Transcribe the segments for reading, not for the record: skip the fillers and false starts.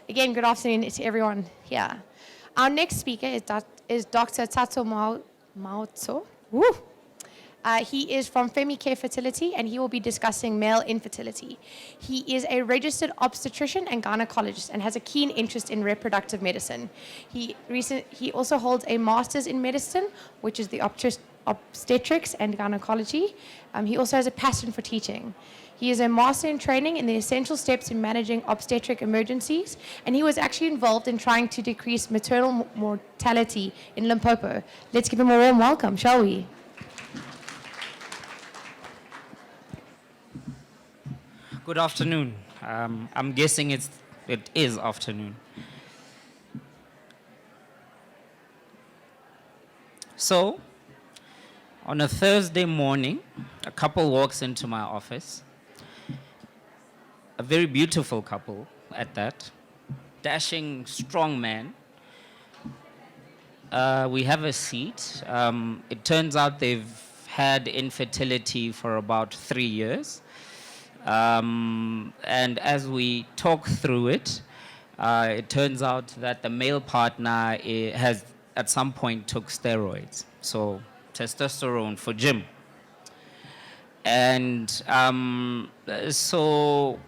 Again, good afternoon to everyone here. Our next speaker is Dr. Thato Maoto. Woo! He is from FemiCare Fertility, and he will be discussing male infertility. He is a registered obstetrician and gynecologist and has a keen interest in reproductive medicine. He also holds a master's in medicine, which is the obstetrics and gynecology. He also has a passion for teaching. He is a master in training in the essential steps in managing obstetric emergencies, and he was actually involved in trying to decrease maternal mortality in Limpopo. Let's give him a warm welcome, shall we? Good afternoon. I'm guessing it is afternoon. So, on a Thursday morning, a couple walks into my office. A very beautiful couple at that. Dashing, strong man. We have a seat. It turns out they've had infertility for about 3 years. And as we talk through it, it turns out that the male partner has at some point took steroids, so testosterone for gym. And so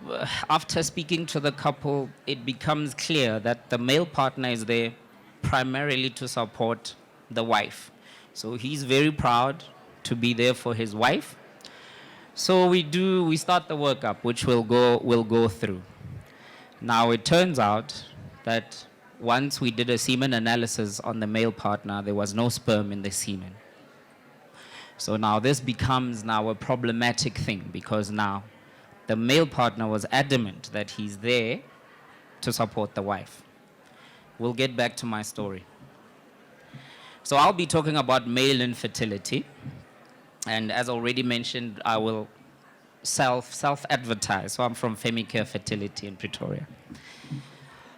after speaking to the couple, it becomes clear that the male partner is there primarily to support the wife. So he's very proud to be there for his wife. So we start the workup, which we'll go through. Now it turns out that once we did a semen analysis on the male partner, there was no sperm in the semen. So now this becomes now a problematic thing, because now the male partner was adamant that he's there to support the wife. We'll get back to my story. So I'll be talking about male infertility. And as already mentioned, I will self-advertise. So I'm from FemiCare Fertility in Pretoria.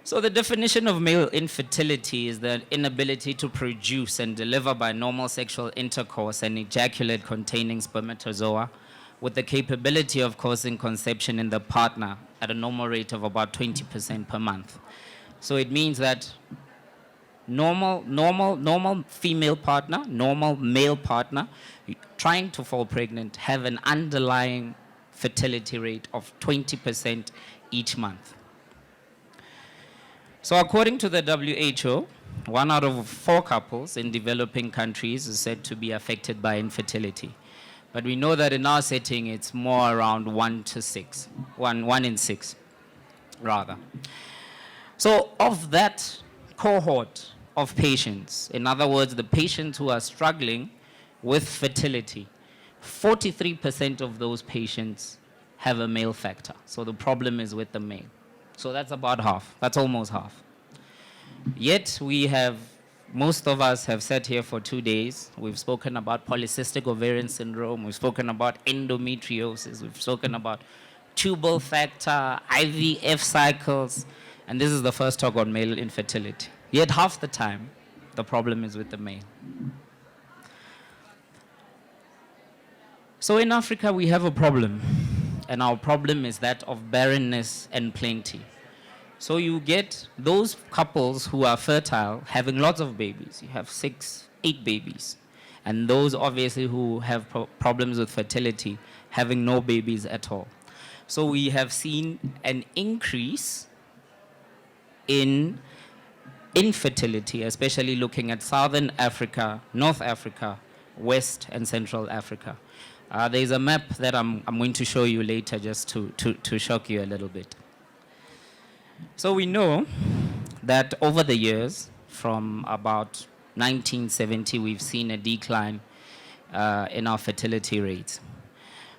So the definition of male infertility is the inability to produce and deliver by normal sexual intercourse and ejaculate containing spermatozoa with the capability of causing conception in the partner at a normal rate of about 20% per month. So it means that normal female partner, normal male partner, trying to fall pregnant, have an underlying fertility rate of 20% each month. So according to the WHO, 1 out of 4 couples in developing countries is said to be affected by infertility. But we know that in our setting, it's more around 1 to 6, 1 in 6, rather. So of that cohort of patients, in other words, the patients who are struggling with fertility, 43% of those patients have a male factor. So the problem is with the male. So that's about half. That's almost half. Yet most of us have sat here for 2 days. We've spoken about polycystic ovarian syndrome. We've spoken about endometriosis. We've spoken about tubal factor, IVF cycles. And this is the first talk on male infertility. Yet half the time, the problem is with the male. So in Africa, we have a problem. And our problem is that of barrenness and plenty. So you get those couples who are fertile having lots of babies. You have 6, 8 babies. And those obviously who have problems with fertility having no babies at all. So we have seen an increase in infertility, especially looking at Southern Africa, North Africa, West and Central Africa. There's a map that I'm going to show you later just to shock you a little bit. So we know that over the years, from about 1970, we've seen a decline in our fertility rates.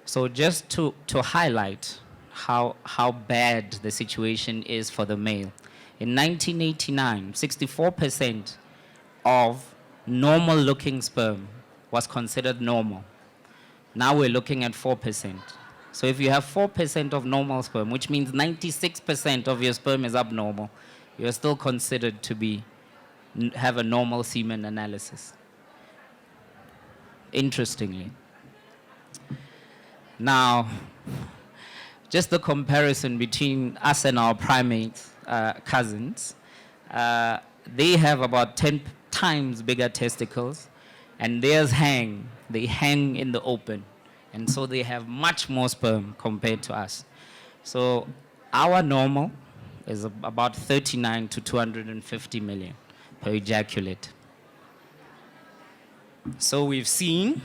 So just to highlight how bad the situation is for the male, in 1989, 64% of normal-looking sperm was considered normal. Now we're looking at 4%. So if you have 4% of normal sperm, which means 96% of your sperm is abnormal, you're still considered to have a normal semen analysis. Interestingly. Now, just the comparison between us and our primates, cousins, they have about 10 times bigger testicles, and theirs they hang in the open. And so they have much more sperm compared to us. So our normal is about 39 to 250 million per ejaculate. So we've seen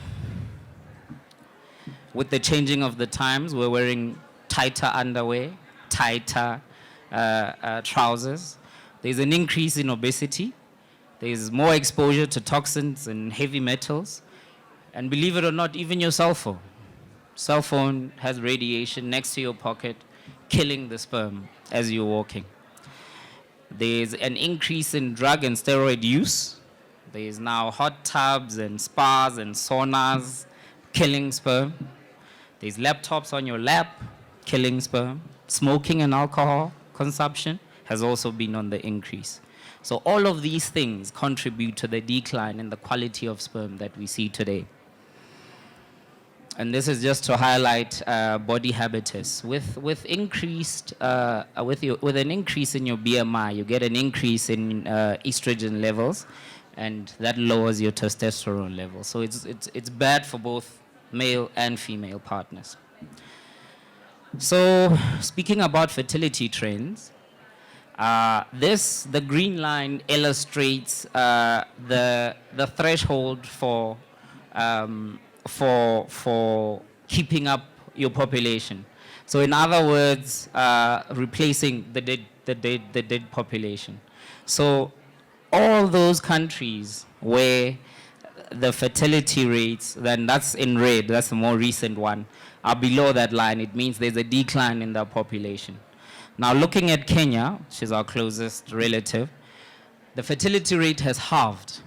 with the changing of the times, we're wearing tighter underwear, tighter trousers. There's an increase in obesity. There's more exposure to toxins and heavy metals. And believe it or not, even your cell phone. Cell phone has radiation next to your pocket, killing the sperm as you're walking. There's an increase in drug and steroid use. There's now hot tubs and spas and saunas killing sperm. There's laptops on your lap killing sperm. Smoking and alcohol consumption has also been on the increase. So all of these things contribute to the decline in the quality of sperm that we see today. And this is just to highlight body habitus. With an increase in your BMI, you get an increase in estrogen levels, and that lowers your testosterone levels. So it's bad for both male and female partners. So speaking about fertility trends, the green line illustrates the threshold for keeping up your population. So in other words, replacing the dead population. So all those countries where the fertility rates, then that's in red, that's the more recent one, are below that line, it means there's a decline in the population. Now looking at Kenya, which is our closest relative, the fertility rate has halved,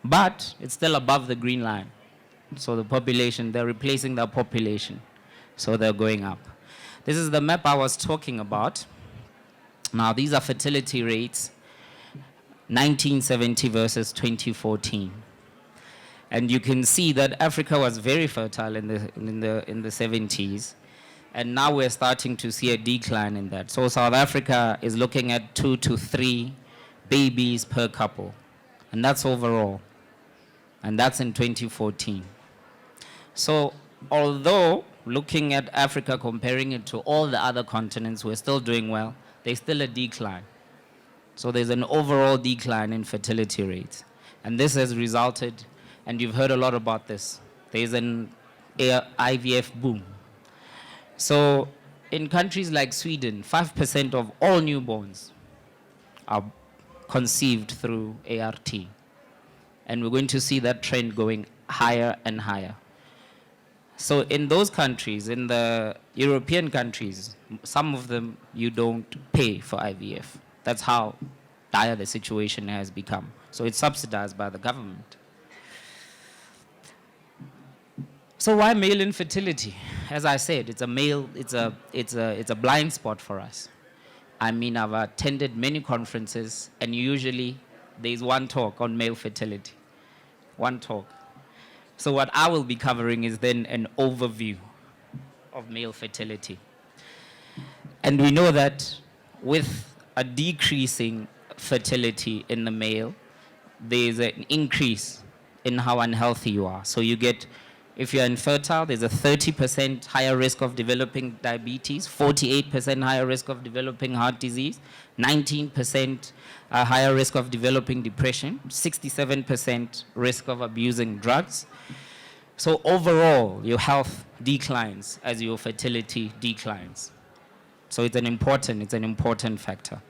but it's still above the green line. So the population, they're replacing their population, so they're going up. This is the map I was talking about. Now these are fertility rates, 1970 versus 2014. And you can see that Africa was very fertile in the 70s, and now we're starting to see a decline in that. So South Africa is looking at 2 to 3 babies per couple, and that's overall, and that's in 2014. So although looking at Africa, comparing it to all the other continents, we're still doing well, there's still a decline. So there's an overall decline in fertility rates. And this has resulted, and you've heard a lot about this, there's an IVF boom. So in countries like Sweden, 5% of all newborns are conceived through ART. And we're going to see that trend going higher and higher. So in those countries, in the European countries, some of them you don't pay for IVF. That's how dire the situation has become. So it's subsidized by the government. So why male infertility? As I said, it's a blind spot for us. I mean, I've attended many conferences, and usually there's one talk on male fertility. One talk. So what I will be covering is then an overview of male fertility. And we know that with a decreasing fertility in the male, there's an increase in how unhealthy you are. So you get, if you're infertile, there's a 30% higher risk of developing diabetes, 48% higher risk of developing heart disease, 19% higher risk of developing depression, 67% risk of abusing drugs. So overall, your health declines as your fertility declines. So it's an important factor.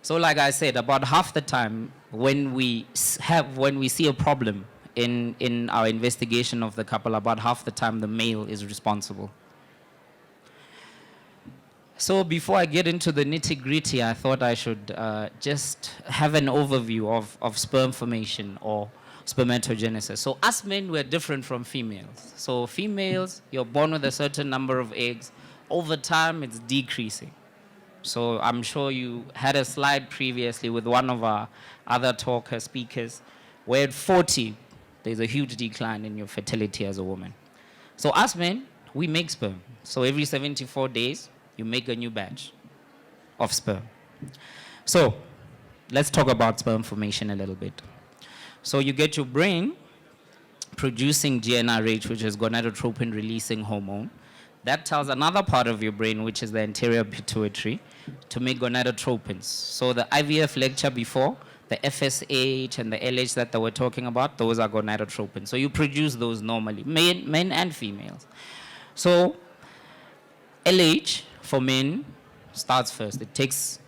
So like I said, about half the time when we see a problem in our investigation of the couple, about half the time the male is responsible. So before I get into the nitty-gritty, I thought I should just have an overview of sperm formation or spermatogenesis. So us men, we're different from females. So females, you're born with a certain number of eggs. Over time, it's decreasing. So I'm sure you had a slide previously with one of our other speakers, where at 40, there's a huge decline in your fertility as a woman. So us men, we make sperm. So every 74 days, You make a new batch of sperm. So let's talk about sperm formation a little bit. So you get your brain producing GnRH, which is gonadotropin releasing hormone. That tells another part of your brain, which is the anterior pituitary, to make gonadotropins. So the IVF lecture before, the FSH and the LH that they were talking about, those are gonadotropins. So you produce those normally, men and females. So LH for men starts first. It takes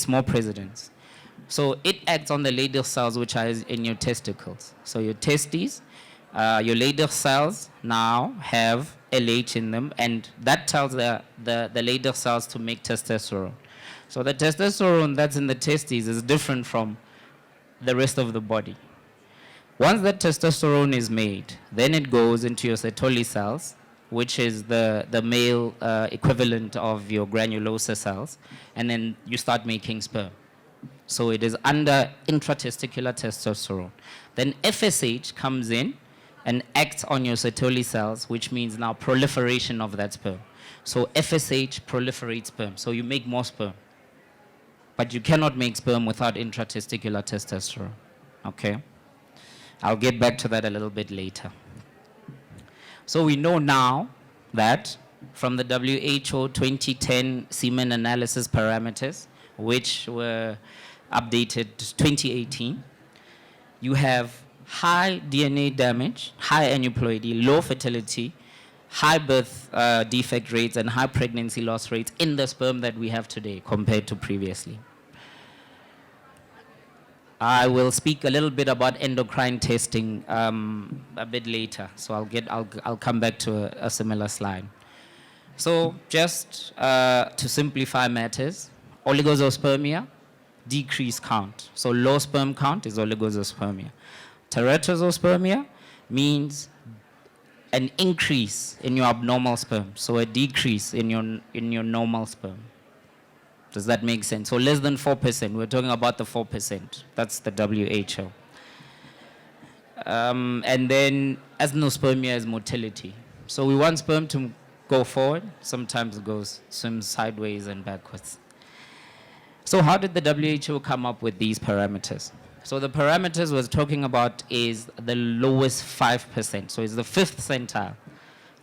more precedence. So it acts on the Leydig cells which are in your testicles. So your testes, your Leydig cells now have LH in them, and that tells the Leydig cells to make testosterone. So the testosterone that's in the testes is different from the rest of the body. Once that testosterone is made, then it goes into your Sertoli cells, which is the male equivalent of your granulosa cells, and then you start making sperm. So it is under intratesticular testosterone. Then FSH comes in and acts on your Sertoli cells, which means now proliferation of that sperm. So FSH proliferates sperm, so you make more sperm. But you cannot make sperm without intratesticular testosterone, okay? I'll get back to that a little bit later. So we know now that from the WHO 2010 Semen Analysis parameters, which were updated 2018, you have high DNA damage, high aneuploidy, low fertility, high birth defect rates, and high pregnancy loss rates in the sperm that we have today compared to previously. I will speak a little bit about endocrine testing a bit later, so I'll come back to a similar slide. So just to simplify matters, oligospermia, decreased count. So low sperm count is oligospermia. Teratospermia means an increase in your abnormal sperm, so a decrease in your normal sperm. Does that make sense? So less than 4%. We're talking about the 4%. That's the WHO. And then anospermia is motility. So we want sperm to go forward. Sometimes it swims sideways and backwards. So how did the WHO come up with these parameters? So the parameters we're talking about is the lowest 5%. So it's the 5th centile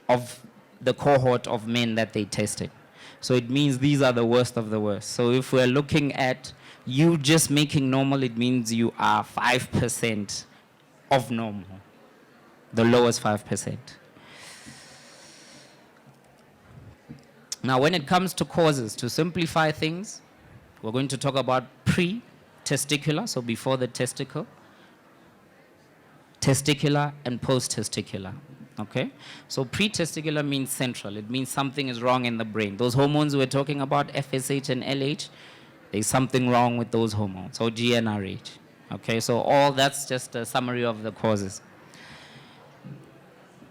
of the cohort of men that they tested. So it means these are the worst of the worst. So if we're looking at you just making normal, it means you are 5% of normal, the lowest 5%. Now, when it comes to causes, to simplify things, we're going to talk about pre-testicular, so before the testicle, testicular, and post-testicular. Okay, so pre-testicular means central. It means something is wrong in the brain. Those hormones we're talking about, FSH and LH, there's something wrong with those hormones, or GnRH. Okay, so all that's just a summary of the causes.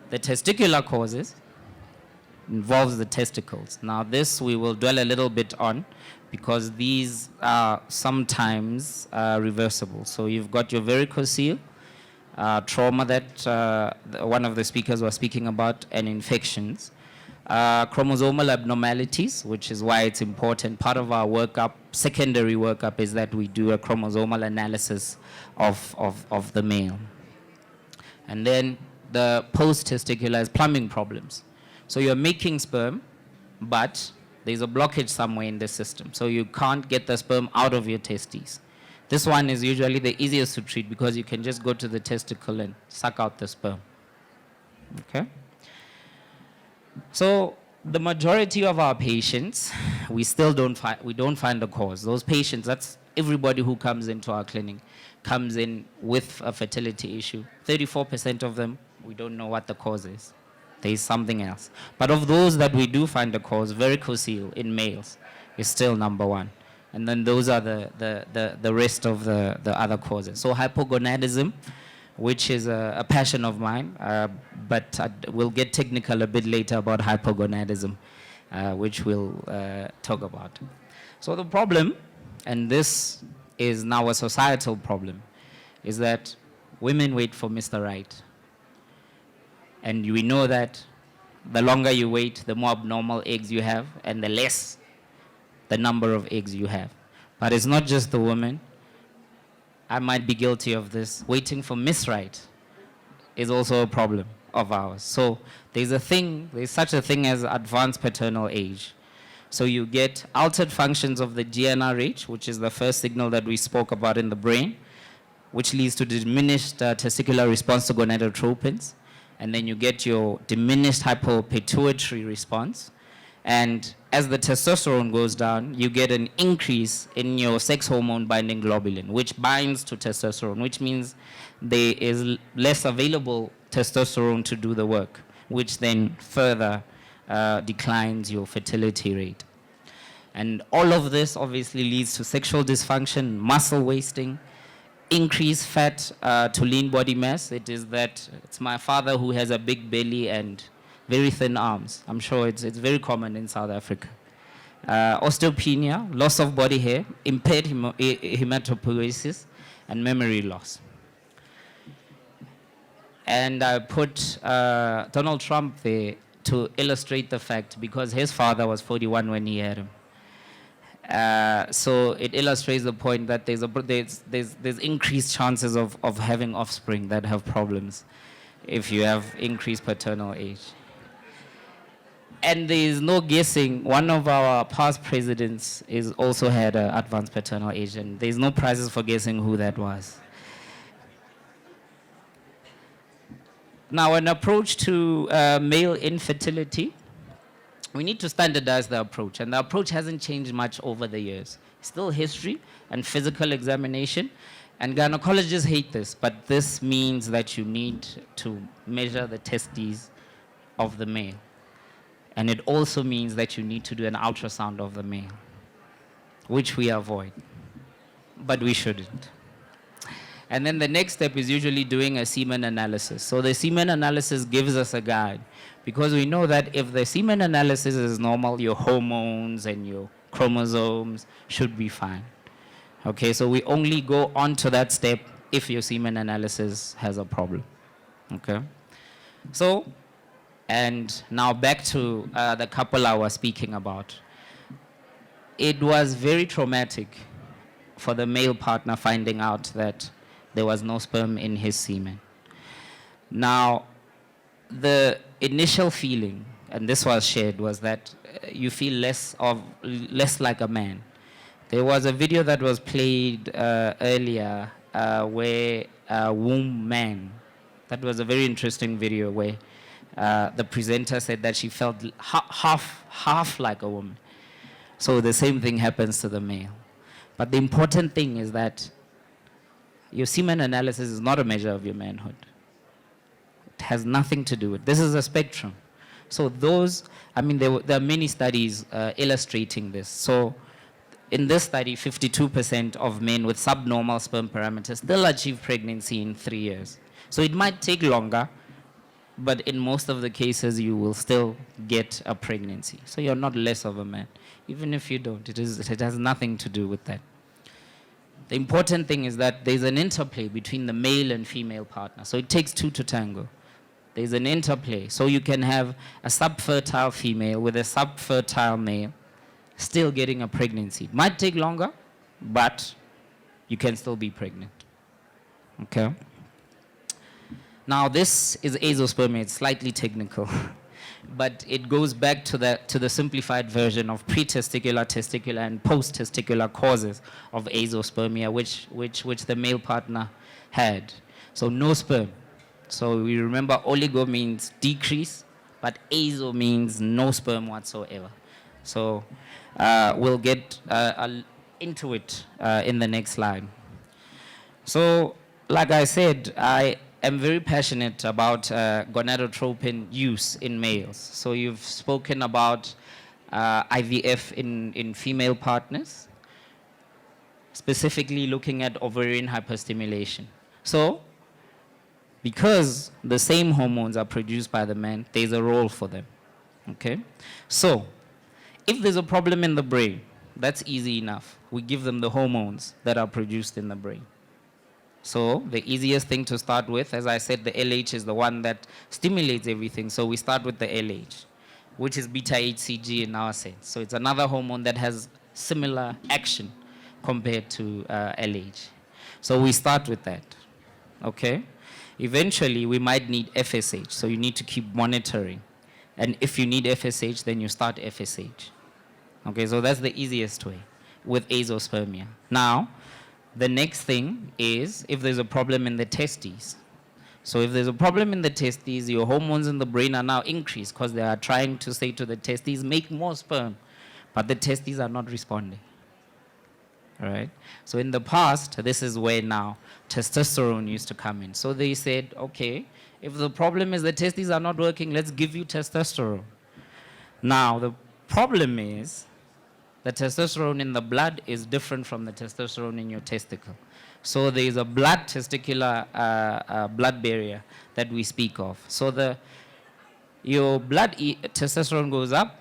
The testicular causes involves the testicles. Now this we will dwell a little bit on because these are sometimes reversible. So you've got your varicocele, trauma that one of the speakers was speaking about, and infections. Chromosomal abnormalities, which is why it's important. Part of our workup, secondary workup, is that we do a chromosomal analysis of the male. And then the post-testicular is plumbing problems. So you're making sperm, but there's a blockage somewhere in the system. So you can't get the sperm out of your testes. This one is usually the easiest to treat because you can just go to the testicle and suck out the sperm. Okay? So the majority of our patients, we don't find the cause. Those patients, that's everybody who comes into our clinic, comes in with a fertility issue. 34% of them, we don't know what the cause is. There is something else. But of those that we do find the cause, varicocele in males is still number one. And then those are the rest of the other causes. So hypogonadism, which is a passion of mine, but we'll get technical a bit later about hypogonadism, which we'll talk about. So the problem, and this is now a societal problem, is that women wait for Mr. Right. And we know that the longer you wait, the more abnormal eggs you have, and the less the number of eggs you have. But it's not just the woman. I might be guilty of this. Waiting for misright is also a problem of ours. So there's such a thing as advanced paternal age. So you get altered functions of the GnRH, which is the first signal that we spoke about in the brain, which leads to diminished testicular response to gonadotropins. And then you get your diminished hypopituitary response. And as the testosterone goes down, you get an increase in your sex hormone binding globulin, which binds to testosterone, which means there is less available testosterone to do the work, which then further declines your fertility rate. And all of this obviously leads to sexual dysfunction, muscle wasting, increased fat to lean body mass. It's my father who has a big belly and very thin arms. I'm sure it's very common in South Africa. Osteopenia, loss of body hair, impaired hematopoiesis, and memory loss. And I put Donald Trump there to illustrate the fact, because his father was 41 when he had him. So it illustrates the point that there's increased chances of having offspring that have problems if you have increased paternal age. And there is no guessing. One of our past presidents is also had an advanced paternal age, and there's no prizes for guessing who that was. Now, an approach to male infertility, we need to standardize the approach, and the approach hasn't changed much over the years. Still history and physical examination, and gynecologists hate this, but this means that you need to measure the testes of the male. And it also means that you need to do an ultrasound of the male, which we avoid, but we shouldn't. And then the next step is usually doing a semen analysis. So the semen analysis gives us a guide, because we know that if the semen analysis is normal, your hormones and your chromosomes should be fine. Okay, so we only go on to that step if your semen analysis has a problem. Okay, so, and now back to the couple I was speaking about. It was very traumatic for the male partner finding out that there was no sperm in his semen. Now, the initial feeling, and this was shared, was that you feel less like a man. There was a video that was played earlier where Womb Man, that was a very interesting video where the presenter said that she felt half like a woman. So the same thing happens to the male. But the important thing is that your semen analysis is not a measure of your manhood. It has nothing to do with it. This is a spectrum. So there are many studies illustrating this. So in this study, 52% of men with subnormal sperm parameters still achieve pregnancy in 3 years. So it might take longer, but in most of the cases, you will still get a pregnancy. So you're not less of a man. Even if you don't, it has nothing to do with that. The important thing is that there's an interplay between the male and female partner. So it takes two to tango. There's an interplay. So you can have a subfertile female with a subfertile male still getting a pregnancy. It might take longer, but you can still be pregnant. Okay? Now, this is azospermia. It's slightly technical, but it goes back to the simplified version of pre-testicular, testicular, and post-testicular causes of azospermia, which the male partner had. So no sperm. So we remember oligo means decrease, but azo means no sperm whatsoever. So we'll get into it in the next slide. So, like I said, I am very passionate about gonadotropin use in males. So you've spoken about IVF in female partners, specifically looking at ovarian hyperstimulation. So because the same hormones are produced by the man, there's a role for them. Okay? So if there's a problem in the brain, that's easy enough. We give them the hormones that are produced in the brain. So the easiest thing to start with, as I said, the LH is the one that stimulates everything. So we start with the LH, which is beta-HCG in our sense. So it's another hormone that has similar action compared to LH. So we start with that, okay? Eventually, we might need FSH, so you need to keep monitoring. And if you need FSH, then you start FSH. Okay, so that's the easiest way with azospermia. Now, the next thing is if there's a problem in the testes. So if there's a problem in the testes, your hormones in the brain are now increased because they are trying to say to the testes, make more sperm. But the testes are not responding. All right? So in the past, this is where now testosterone used to come in. So they said, okay, if the problem is the testes are not working, let's give you testosterone. Now, the problem is the testosterone in the blood is different from the testosterone in your testicle. So there is a blood testicular blood barrier that we speak of. So your blood testosterone goes up,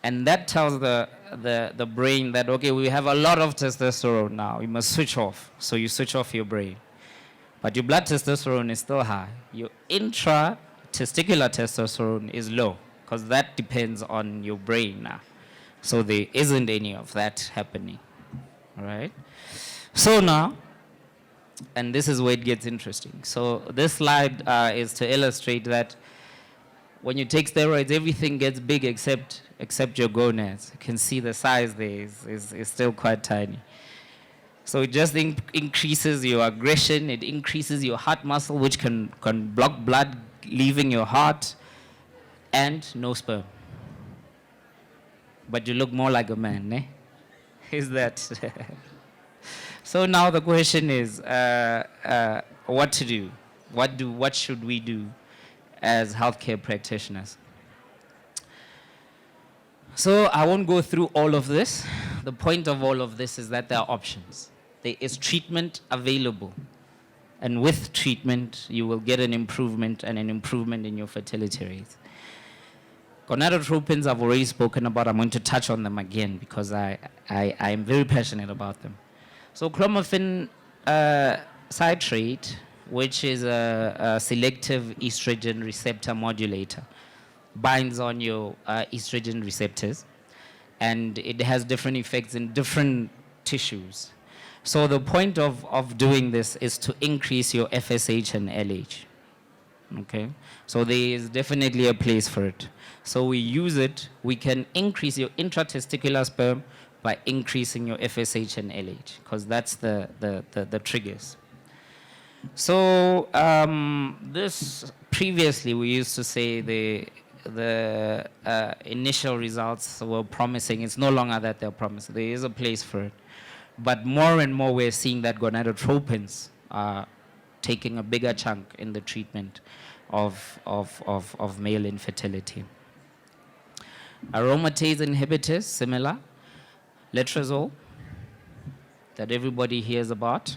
and that tells the brain that, okay, we have a lot of testosterone now. You must switch off. So you switch off your brain. But your blood testosterone is still high. Your intra-testicular testosterone is low because that depends on your brain now. So there isn't any of that happening. All right? So now, and this is where it gets interesting. So this slide is to illustrate that when you take steroids, everything gets big except your gonads. You can see the size there is still quite tiny. So it just increases your aggression. It increases your heart muscle, which can block blood leaving your heart, and no sperm. But you look more like a man, eh? Is that? So now the question is, what to do? What should we do as healthcare practitioners? So I won't go through all of this. The point of all of this is that there are options. There is treatment available. And with treatment, you will get an improvement in your fertility rates. Gonadotropins I've already spoken about. I'm going to touch on them again because I am very passionate about them. So clomiphene citrate, which is a selective estrogen receptor modulator, binds on your estrogen receptors, and it has different effects in different tissues. So the point of doing this is to increase your FSH and LH. Okay? So there is definitely a place for it. So we use it. We can increase your intratesticular sperm by increasing your FSH and LH, because that's the triggers. So this previously we used to say the initial results were promising. It's no longer that they're promising. There is a place for it. But more and more we're seeing that gonadotropins are taking a bigger chunk in the treatment of male infertility. Aromatase inhibitors, similar. Letrozole, that everybody hears about.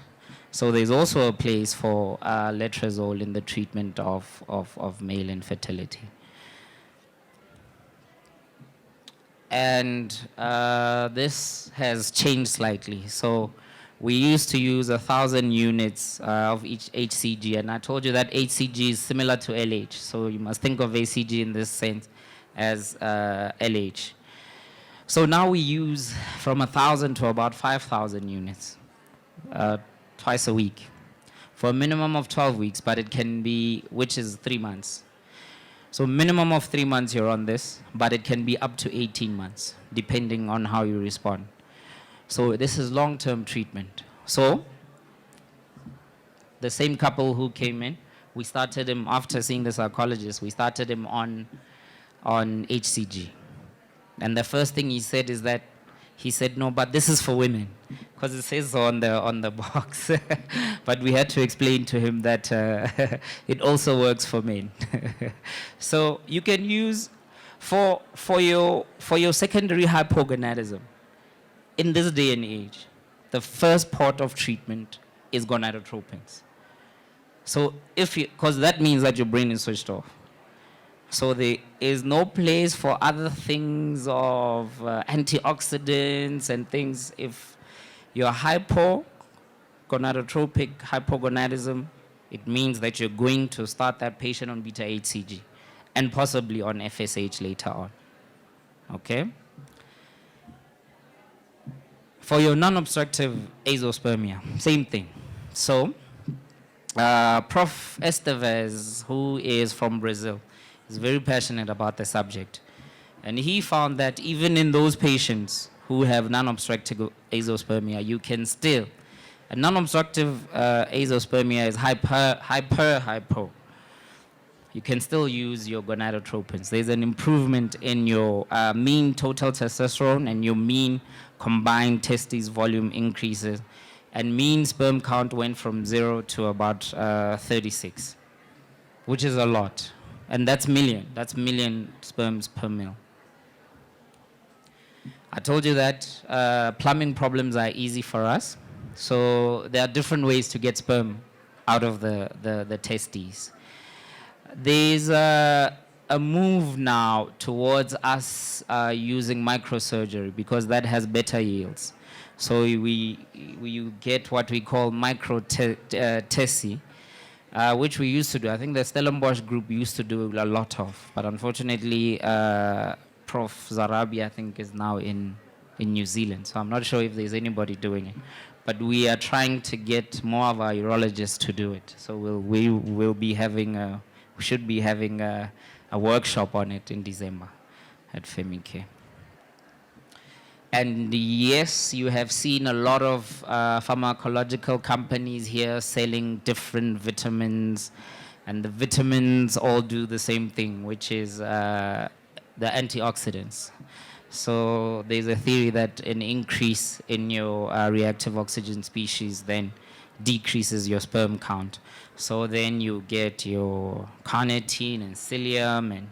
So there's also a place for letrozole in the treatment of male infertility. And this has changed slightly. So we used to use 1,000 units of each HCG, and I told you that HCG is similar to LH. So you must think of HCG in this sense as LH. So now we use from 1,000 to about 5,000 units twice a week for a minimum of 12 weeks, but it can be, which is 3 months. So minimum of 3 months you're on this, but it can be up to 18 months, depending on how you respond. So this is long-term treatment. So the same couple who came in, we started him, after seeing the psychologist, we started him on HCG. And the first thing he said is that, he said, no, but this is for women, because it says so on the box. But we had to explain to him that it also works for men. So you can use for your secondary hypogonadism. In this day and age, the first port of treatment is gonadotropins. So because that means that your brain is switched off. So there is no place for other things of antioxidants and things. If you're hypogonadotropic, hypogonadism, it means that you're going to start that patient on beta-HCG and possibly on FSH later on. Okay? For your non-obstructive azospermia, same thing. So, Prof. Esteves, who is from Brazil, is very passionate about the subject. And he found that even in those patients who have non-obstructive azospermia, you can still, a non-obstructive azospermia is hypo. You can still use your gonadotropins. There's an improvement in your mean total testosterone, and your mean combined testes volume increases, and mean sperm count went from 0 to about 36, which is a lot. And that's million sperms per mil. I told you that plumbing problems are easy for us. So there are different ways to get sperm out of the testes. There's a move now towards us using microsurgery, because that has better yields. So we get what we call micro tesi, which we used to do. I think the Stellenbosch group used to do a lot of, but unfortunately, Prof. Zarabi, I think, is now in New Zealand. So I'm not sure if there's anybody doing it. But we are trying to get more of our urologists to do it. So we should be having a workshop on it in December at FemiCare. And yes, you have seen a lot of pharmacological companies here selling different vitamins, and the vitamins all do the same thing, which is the antioxidants. So there's a theory that an increase in your reactive oxygen species then decreases your sperm count. So then you get your carnitine and psyllium and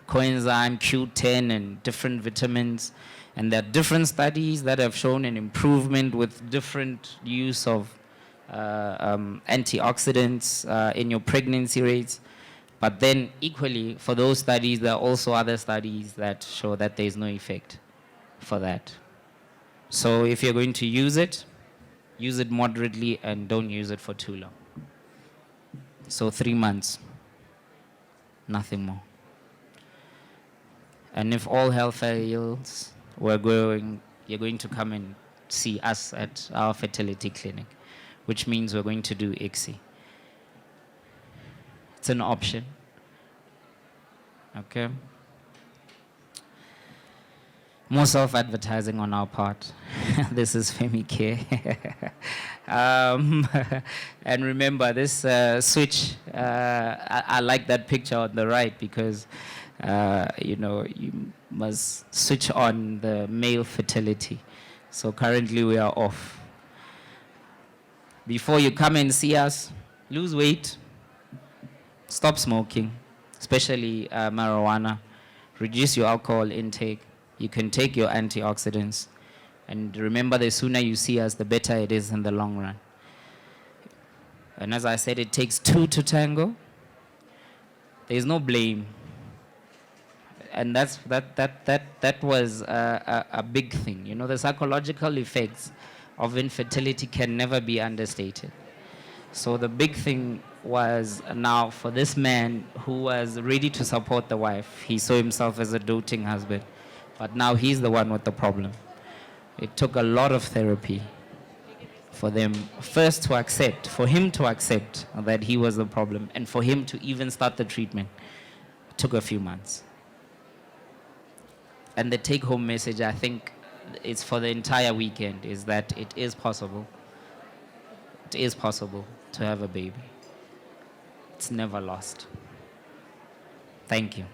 coenzyme Q10 and different vitamins. And there are different studies that have shown an improvement with different use of antioxidants in your pregnancy rates. But then equally, for those studies, there are also other studies that show that there is no effect for that. So if you're going to use it moderately and don't use it for too long. So 3 months, nothing more. And if all hell fails, you're going to come and see us at our fertility clinic, which means we're going to do ICSI. It's an option. Okay. More self-advertising on our part. This is FemiCare. And remember, this switch, I like that picture on the right, because you must switch on the male fertility. So currently we are off. Before you come and see us, lose weight, stop smoking, especially marijuana, reduce your alcohol intake. You can take your antioxidants. And remember, the sooner you see us, the better it is in the long run. And as I said, it takes two to tango. There's no blame. And that was a big thing. You know, the psychological effects of infertility can never be understated. So the big thing was now for this man who was ready to support the wife. He saw himself as a doting husband, but now he's the one with the problem. It took a lot of therapy for them first to accept, for him to accept that he was the problem, and for him to even start the treatment. It took a few months. And the take-home message, I think, it's for the entire weekend, is that it is possible. It is possible to have a baby. It's never lost. Thank you.